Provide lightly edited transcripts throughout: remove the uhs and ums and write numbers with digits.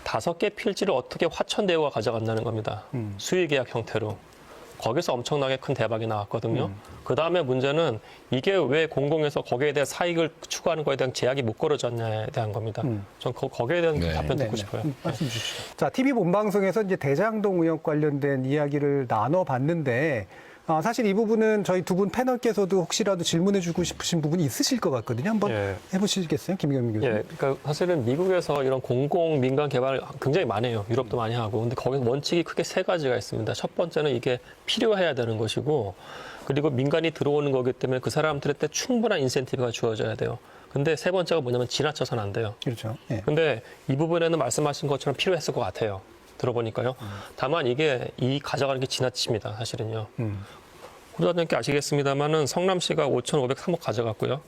5개 필지를 어떻게 화천대유가 가져간다는 겁니다. 수의계약 형태로. 거기서 엄청나게 큰 대박이 나왔거든요. 그다음에 문제는 이게 왜 공공에서 거기에 대한 사익을 추구하는 거에 대한 제약이 못 걸어졌냐에 대한 겁니다. 전 거기에 대한 답변 듣고 싶어요. 말씀 주시죠. 자, TV 본방송에서 이제 대장동 의혹 관련된 이야기를 나눠봤는데 사실 이 부분은 저희 두 분 패널께서도 혹시라도 질문해주고 싶으신 부분이 있으실 것 같거든요. 한번 해보시겠어요, 김경민 교수님? 예, 그러니까 사실은 미국에서 이런 공공 민간 개발 굉장히 많이 해요. 유럽도 많이 하고. 근데 거기서 원칙이 크게 3가지가 있습니다. 첫 번째는 이게 필요해야 되는 것이고, 그리고 민간이 들어오는 거기 때문에 그 사람들한테 충분한 인센티브가 주어져야 돼요. 근데 3번째가 뭐냐면 지나쳐서는 안 돼요. 그렇죠. 예. 근데 이 부분에는 말씀하신 것처럼 필요했을 것 같아요. 들어보니까요. 다만 이게 가져가는 게 지나칩니다. 사실은요. 후보자님께 아시겠습니다만은 성남시가 5,503억 가져갔고요.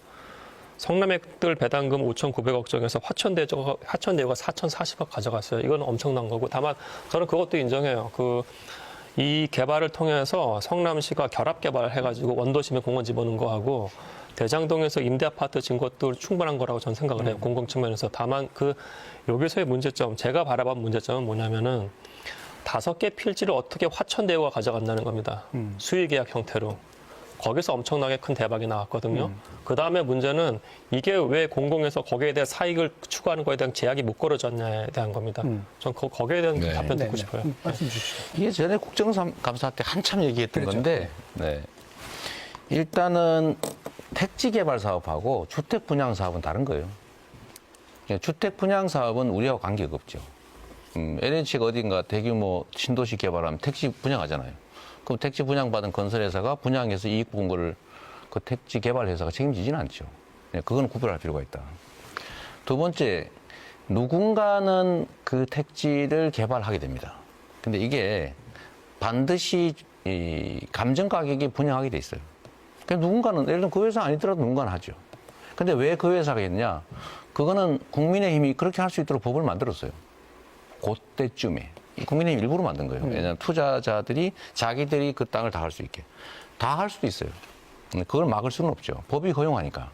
성남액들 배당금 5,900억 정에서 화천대유가 4,040억 가져갔어요. 이건 엄청난 거고. 다만 저는 그것도 인정해요. 이 개발을 통해서 성남시가 결합 개발을 해가지고 원도심에 공원 집어넣은 거하고 대장동에서 임대 아파트 진 것도 충분한 거라고 저는 생각을 해요. 공공 측면에서. 다만 여기서의 문제점, 제가 바라본 문제점은 뭐냐면은 5개 필지를 어떻게 화천대유가 가져간다는 겁니다. 수의계약 형태로. 거기서 엄청나게 큰 대박이 나왔거든요. 그다음에 문제는 이게 왜 공공에서 거기에 대한 사익을 추구하는 거에 대한 제약이 못 걸어졌냐에 대한 겁니다. 전 거기에 대한 답변 듣고 싶어요. 말씀 주시죠. 이게 전에 국정감사 때 한참 얘기했던 건데, 일단은 택지 개발 사업하고 주택 분양 사업은 다른 거예요. 주택 분양 사업은 우리하고 관계가 없죠. LH가 어딘가 대규모 신도시 개발하면 택지 분양하잖아요. 그럼 택지 분양받은 건설회사가 분양해서 이익 본 거를 그 택지 개발 회사가 책임지지는 않죠. 그건 구별할 필요가 있다. 두 번째, 누군가는 그 택지를 개발하게 됩니다. 근데 이게 반드시 이 감정 가격이 분양하게 돼 있어요. 그러니까 누군가는, 예를 들면 그 회사 아니더라도 누군가는 하죠. 근데 왜 그 회사가 했냐? 그거는 국민의힘이 그렇게 할 수 있도록 법을 만들었어요. 그때쯤에. 국민의힘이 일부러 만든 거예요. 왜냐하면 투자자들이 자기들이 그 땅을 다 할 수 있게. 다 할 수도 있어요. 그걸 막을 수는 없죠. 법이 허용하니까.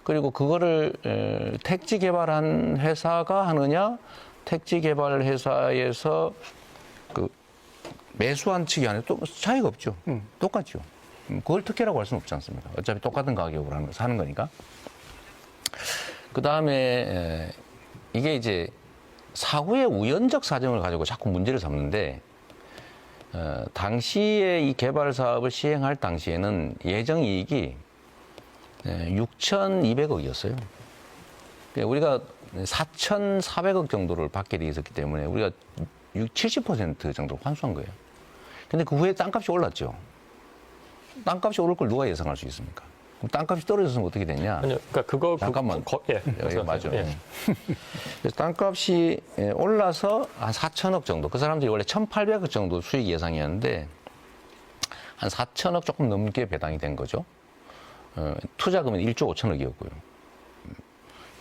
그리고 그거를 택지 개발한 회사가 하느냐, 택지 개발 회사에서 그 매수한 측이 하느냐, 또 차이가 없죠. 똑같죠. 그걸 특혜라고 할 수는 없지 않습니까? 어차피 똑같은 가격으로 사는 거니까. 그 다음에 이게 이제 사후의 우연적 사정을 가지고 자꾸 문제를 삼는데, 당시에 이 개발 사업을 시행할 당시에는 예정 이익이 6,200억이었어요. 우리가 4,400억 정도를 받게 돼 있었기 때문에 우리가 70% 정도 환수한 거예요. 근데 그 후에 땅값이 올랐죠. 땅값이 오를 걸 누가 예상할 수 있습니까? 그럼 땅값이 떨어졌으면 어떻게 됐냐? 아니요, 그러니까 그거 잠깐만. 맞아. 예. 그래서 땅값이 올라서 한 4천억 정도. 그 사람들이 원래 1,800억 정도 수익 예상이었는데 한 4천억 조금 넘게 배당이 된 거죠. 투자금은 1조 5천억이었고요.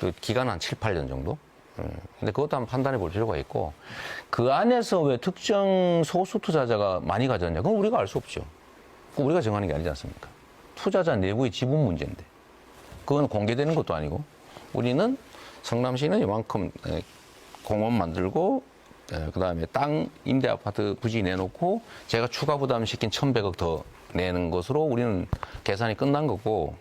그 기간은 한 7, 8년 정도. 근데 그것도 한번 판단해 볼 필요가 있고, 그 안에서 왜 특정 소수 투자자가 많이 가졌냐? 그건 우리가 알 수 없죠. 그거 우리가 정하는 게 아니지 않습니까? 투자자 내부의 지분 문제인데. 그건 공개되는 것도 아니고, 우리는 성남시는 이만큼 공원 만들고, 그 다음에 땅 임대 아파트 부지 내놓고, 제가 추가 부담 시킨 1,100억 더 내는 것으로 우리는 계산이 끝난 거고,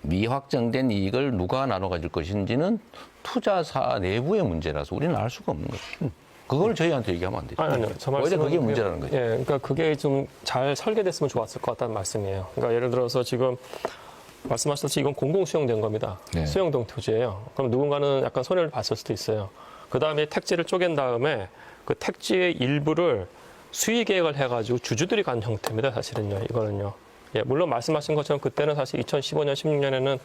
미확정된 이익을 누가 나눠 가질 것인지는 투자사 내부의 문제라서 우리는 알 수가 없는 거죠. 그걸 저희한테 얘기하면 안 되죠. 아니요. 저 말씀은 오히려 그게 문제라는 거죠. 예, 그러니까 그게 좀 잘 설계됐으면 좋았을 것 같다는 말씀이에요. 그러니까 예를 들어서 지금 말씀하셨듯이 이건 공공 수용된 겁니다. 네. 수용동 토지예요. 그럼 누군가는 약간 손해를 봤을 수도 있어요. 그 다음에 택지를 쪼갠 다음에 그 택지의 일부를 수의 계획을 해가지고 주주들이 간 형태입니다. 사실은요. 이거는요. 예, 물론 말씀하신 것처럼 그때는 사실 2015년, 16년에는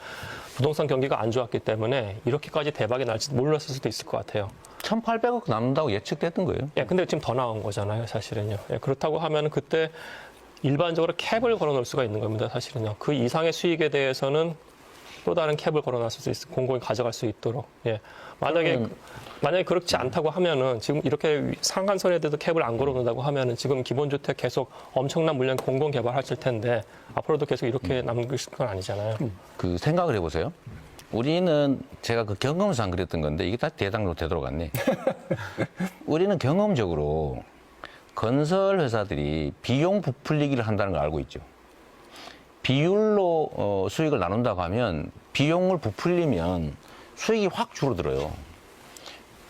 부동산 경기가 안 좋았기 때문에 이렇게까지 대박이 날지 몰랐을 수도 있을 것 같아요. 1,800억 남는다고 예측됐던 거예요. 예, 근데 지금 더 나온 거잖아요, 사실은요. 예, 그렇다고 하면 그때 일반적으로 캡을 걸어놓을 수가 있는 겁니다, 사실은요. 그 이상의 수익에 대해서는 또 다른 캡을 걸어놨을 수 있어, 공공이 가져갈 수 있도록. 예, 만약에 그렇지 않다고 하면은 지금 이렇게 상한선에대도 캡을 안 걸어놓는다고 하면은 지금 기본주택 계속 엄청난 물량 공공 개발하실 텐데 앞으로도 계속 이렇게 남길 건 아니잖아요. 그 생각을 해보세요. 우리는 제가 그 경험상 그랬던 건데 이게 다 대당로 되돌아갔네. 우리는 경험적으로 건설 회사들이 비용 부풀리기를 한다는 걸 알고 있죠. 비율로 수익을 나눈다고 하면 비용을 부풀리면 수익이 확 줄어들어요.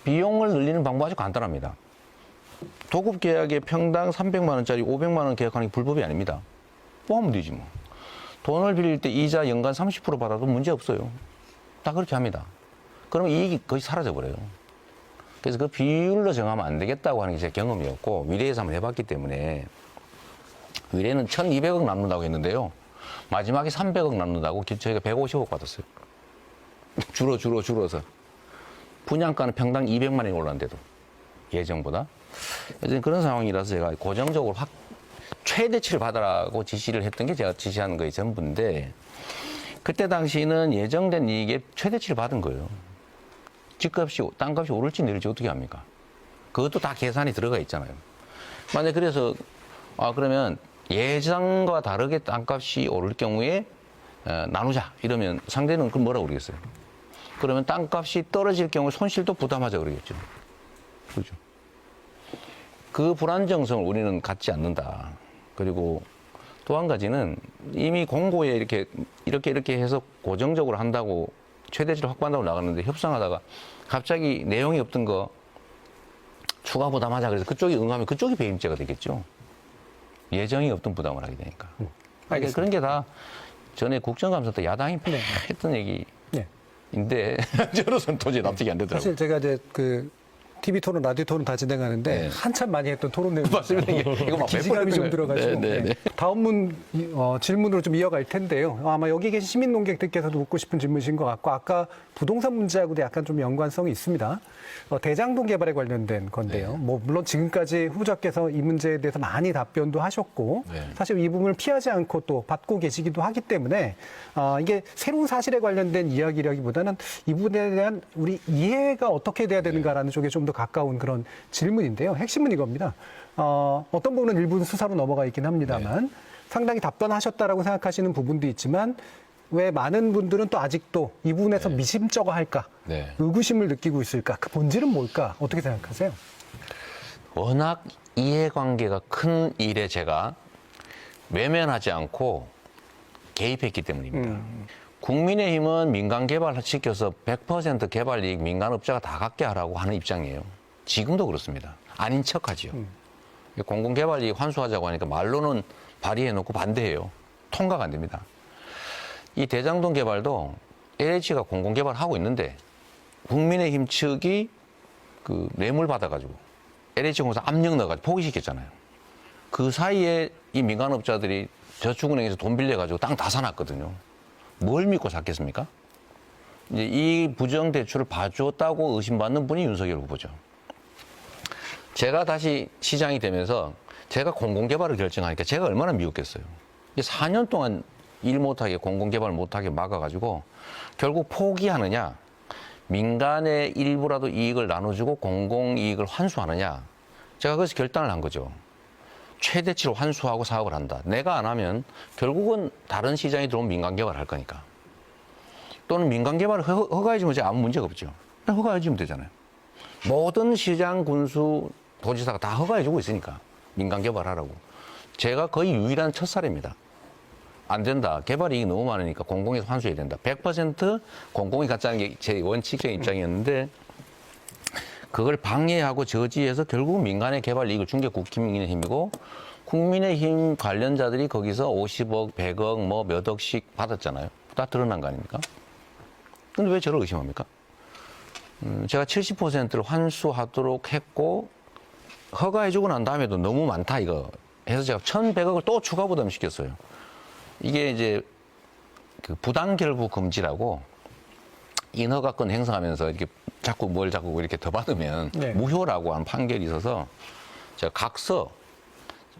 비용을 늘리는 방법은 아주 간단합니다. 도급 계약에 평당 300만 원짜리 500만 원 계약하는 게 불법이 아닙니다. 뭐 하면 되지 뭐. 돈을 빌릴 때 이자 연간 30% 받아도 문제 없어요. 다 그렇게 합니다. 그러면 이익이 거의 사라져버려요. 그래서 그 비율로 정하면 안 되겠다고 하는 게 제 경험이었고 위례에서 한번 해봤기 때문에 위례는 1,200억 남는다고 했는데요. 마지막에 300억 남는다고 저희가 150억 받았어요. 줄어서. 분양가는 평당 200만 원이 올랐는데도 예정보다. 그런 상황이라서 제가 고정적으로 최대치를 받으라고 지시를 했던 게 제가 지시하는 거의 전부인데 그때 당시는 예정된 이익에 최대치를 받은 거예요. 집값이, 땅값이 오를지 내릴지 어떻게 합니까? 그것도 다 계산이 들어가 있잖아요. 만약 그래서, 그러면 예상과 다르게 땅값이 오를 경우에 나누자. 이러면 상대는 그럼 뭐라고 그러겠어요? 그러면 땅값이 떨어질 경우에 손실도 부담하자 그러겠죠. 그렇죠. 그 불안정성을 우리는 갖지 않는다. 그리고 또 한 가지는 이미 공고에 이렇게 해서 고정적으로 한다고 최대치를 확보한다고 나갔는데 협상하다가 갑자기 내용이 없던 거 추가 부담하자 그래서 그쪽이 응하면 그쪽이 배임죄가 되겠죠. 예정이 없던 부담을 하게 되니까. 그러니까 그런 게 다 전에 국정감사 때 야당이 했던 얘기인데 저로서는 도저히 납득이 안 되더라고요. 사실 제가 이제 그 TV 토론, 라디오 토론 다 진행하는데 네. 한참 많이 했던 토론 내용 맞습니다. 이거 막 기지감이 좀 들어가지고 네. 다음 질문으로 좀 이어갈 텐데요. 아마 여기 계신 시민 농객들께서도 묻고 싶은 질문이신 것 같고 아까 부동산 문제하고도 약간 좀 연관성이 있습니다. 대장동 개발에 관련된 건데요. 네. 뭐 물론 지금까지 후보자께서 이 문제에 대해서 많이 답변도 하셨고 네. 사실 이 부분을 피하지 않고 또 받고 계시기도 하기 때문에 이게 새로운 사실에 관련된 이야기라기보다는 이 부분에 대한 우리 이해가 어떻게 돼야 되는가라는 쪽에 좀 더 가까운 그런 질문인데요. 핵심은 이겁니다. 어떤 부분은 일부 수사로 넘어가 있긴 합니다만 상당히 답변하셨다라고 생각하시는 부분도 있지만 왜 많은 분들은 또 아직도 이 부분에서 미심쩍어할까, 의구심을 느끼고 있을까? 그 본질은 뭘까? 어떻게 생각하세요? 워낙 이해관계가 큰 일에 제가 외면하지 않고 개입했기 때문입니다. 국민의힘은 민간 개발 시켜서 100% 개발 이익 민간업자가 다 갖게 하라고 하는 입장이에요. 지금도 그렇습니다. 아닌 척하지요. 공공개발 이익 환수하자고 하니까 말로는 발의해놓고 반대해요. 통과가 안 됩니다. 이 대장동 개발도 LH가 공공개발하고 있는데 국민의힘 측이 그 뇌물 받아가지고 LH공사 압력 넣어가지고 포기시켰잖아요. 그 사이에 이 민간업자들이 저축은행에서 돈 빌려가지고 땅 다 사놨거든요. 뭘 믿고 샀겠습니까? 이제 이 부정 대출을 봐줬다고 의심받는 분이 윤석열 후보죠. 제가 다시 시장이 되면서 제가 공공개발을 결정하니까 제가 얼마나 미웠겠어요. 4년 동안 일 못하게 공공개발 못하게 막아가지고 결국 포기하느냐, 민간의 일부라도 이익을 나눠주고 공공이익을 환수하느냐, 제가 그래서 결단을 한 거죠. 최대치로 환수하고 사업을 한다. 내가 안 하면 결국은 다른 시장이 들어오면 민간개발을 할 거니까. 또는 민간개발을 허가해주면 제가 아무 문제가 없죠. 허가해주면 되잖아요. 모든 시장, 군수, 도지사가 다 허가해주고 있으니까 민간개발하라고. 제가 거의 유일한 첫 사례입니다. 안 된다. 개발이익이 너무 많으니까 공공에서 환수해야 된다. 100% 공공이 갖자는 게 제 원칙적인 입장이었는데 그걸 방해하고 저지해서 결국 민간의 개발 이익을 준 게 국민의힘이고 국민의힘 관련자들이 거기서 50억, 100억, 뭐 몇 억씩 받았잖아요. 다 드러난 거 아닙니까? 근데 왜 저를 의심합니까? 제가 70%를 환수하도록 했고 허가해주고 난 다음에도 너무 많다 이거 해서 제가 1,100억을 또 추가 부담시켰어요. 이게 이제 그 부당결부 금지라고 인허가권 행사하면서 이렇게 자꾸 이렇게 더 받으면 무효라고 하는 판결이 있어서 제가 각서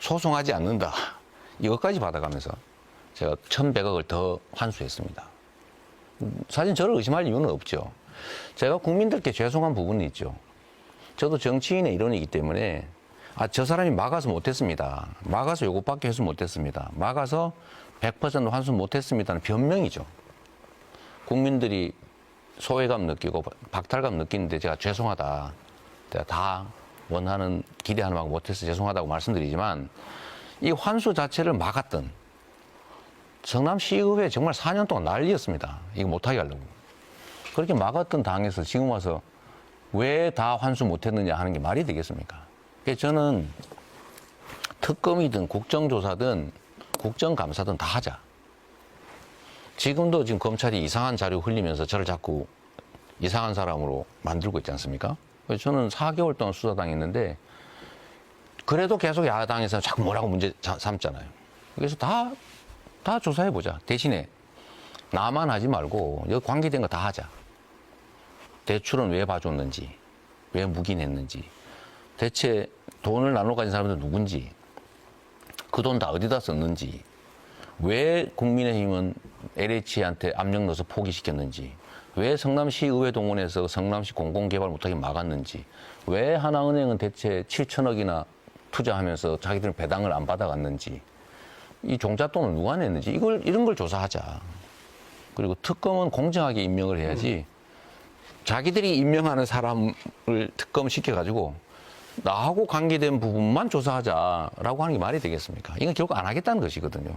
소송하지 않는다. 이것까지 받아가면서 제가 1,100억을 더 환수했습니다. 사실 저를 의심할 이유는 없죠. 제가 국민들께 죄송한 부분이 있죠. 저도 정치인의 일원이기 때문에 저 사람이 막아서 못했습니다. 막아서 요것밖에 해서 못했습니다. 막아서 100% 환수 못했습니다는 변명이죠. 국민들이 소외감 느끼고 박탈감 느끼는데 제가 죄송하다. 제가 다 원하는 기대하는 만큼 못해서 죄송하다고 말씀드리지만 이 환수 자체를 막았던 성남시의회 정말 4년 동안 난리였습니다. 이거 못하게 하려고. 그렇게 막았던 당에서 지금 와서 왜 다 환수 못했느냐 하는 게 말이 되겠습니까? 그래서 저는 특검이든 국정조사든 국정감사든 다 하자. 지금도 지금 검찰이 이상한 자료 흘리면서 저를 자꾸 이상한 사람으로 만들고 있지 않습니까? 그래서 저는 4개월 동안 수사당했는데 그래도 계속 야당에서 자꾸 뭐라고 문제 삼잖아요. 그래서 다 조사해보자. 대신에 나만 하지 말고 여기 관계된 거 다 하자. 대출은 왜 봐줬는지, 왜 묵인했는지, 대체 돈을 나눠 가진 사람들 누군지, 그 돈 다 어디다 썼는지, 왜 국민의힘은 LH한테 압력 넣어서 포기시켰는지, 왜 성남시 의회 동원해서 성남시 공공개발 못하게 막았는지, 왜 하나은행은 대체 7천억이나 투자하면서 자기들은 배당을 안 받아갔는지, 이 종잣돈을 누가 냈는지 이런 걸 조사하자. 그리고 특검은 공정하게 임명을 해야지 자기들이 임명하는 사람을 특검 시켜가지고 나하고 관계된 부분만 조사하자라고 하는 게 말이 되겠습니까? 이건 결국 안 하겠다는 것이거든요.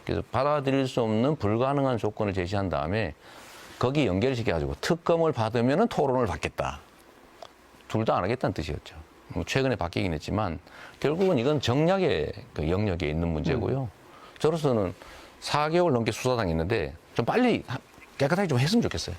그래서 받아들일 수 없는 불가능한 조건을 제시한 다음에 거기 연결시켜가지고 특검을 받으면 토론을 받겠다. 둘 다 안 하겠다는 뜻이었죠. 뭐 최근에 바뀌긴 했지만 결국은 이건 정략의 그 영역에 있는 문제고요. 저로서는 4개월 넘게 수사당했는데 좀 빨리 깨끗하게 좀 했으면 좋겠어요.